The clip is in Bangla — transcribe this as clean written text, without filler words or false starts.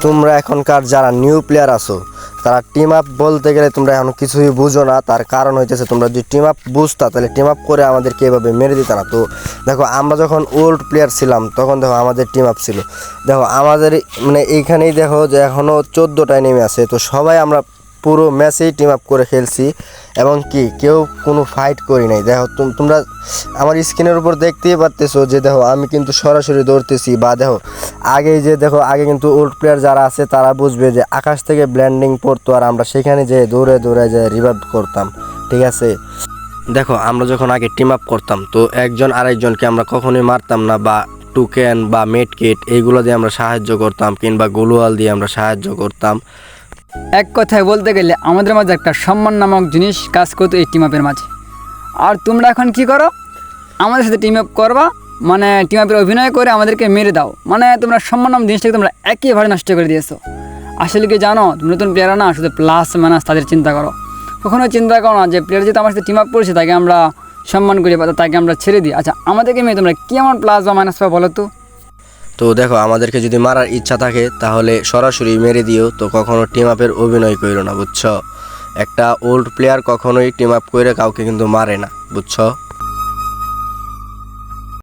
তোমরা এখনকার যারা নিউ প্লেয়ার আছো তারা টিম আপ বলতে গেলে তোমরা এখন কিছুই বুঝো না। তার কারণ হইতেছে তোমরা যদি টিম আপ বুঝতা তাহলে টিম আপ করে আমাদেরকে এভাবে মেরে দিত না। তো দেখো আমরা যখন ওল্ড প্লেয়ার ছিলাম তখন দেখো আমাদের টিম আপ ছিল। দেখো আমাদের মানে এইখানেই দেখো যে এখনও 14টায় নেমে আছে। তো সবাই আমরা পুরো ম্যাচেই টিম আপ করে খেলছি এবং কি কেউ কোনো ফাইট করি নাই। দেখো তোমরা আমার স্ক্রিনের উপর দেখতেই পারতেছো যে দেখো আমি কিন্তু সরাসরি দৌড়তেছি। বা দেখো আগে যে দেখো আগে কিন্তু ওল্ড প্লেয়ার যারা আছে তারা বুঝবে যে আকাশ থেকে ব্ল্যান্ডিং পড়তো আর আমরা সেখানে যে দৌড়ে দৌড়ে যে রিভাইভ করতাম, ঠিক আছে। দেখো আমরা যখন আগে টিম আপ করতাম তো একজন আরেকজনকে আমরা কখনোই মারতাম না, বা টুকেন বা মেড কিট এইগুলো দিয়ে আমরা সাহায্য করতাম, কিংবা গ্লুয়াল দিয়ে আমরা সাহায্য করতাম। এক কথায় বলতে গেলে আমাদের মাঝে একটা সম্মান নামক জিনিস কাজ করতো এই টিম আপের মাঝে। আর তোমরা এখন কি করো, আমাদের সাথে টিম আপ করবা মানে টিম আপের অভিনয় করে আমাদেরকে মেরে দাও। মানে তোমরা সম্মান নামক জিনিসটাকে তোমরা একেবারে নষ্ট করে দিয়েছো। আসলে কি জানো, নতুন প্লেয়াররা না শুধু প্লাস মাইনাস তাদের চিন্তা করো, কখনো চিন্তা করো না যে প্লেয়ার যেহেতু আমার সাথে টিম আপ করেছে তাকে আমরা সম্মান করি বা তাকে আমরা ছেড়ে দিই। আচ্ছা আমাদেরকে মেয়ে তোমরা কেমন প্লাস বা মাইনাস পাবে বলো তো? তো দেখো আমাদেরকে যদি মারার ইচ্ছা থাকে তাহলে সরাসরি মেরে দিও। তো কখনো টিম আপের অভিনয় করো না, বুঝছো। একটা ওল্ড প্লেয়ার কখনোই টিম আপ করে কাউকে কিন্তু মারে না, বুঝছো।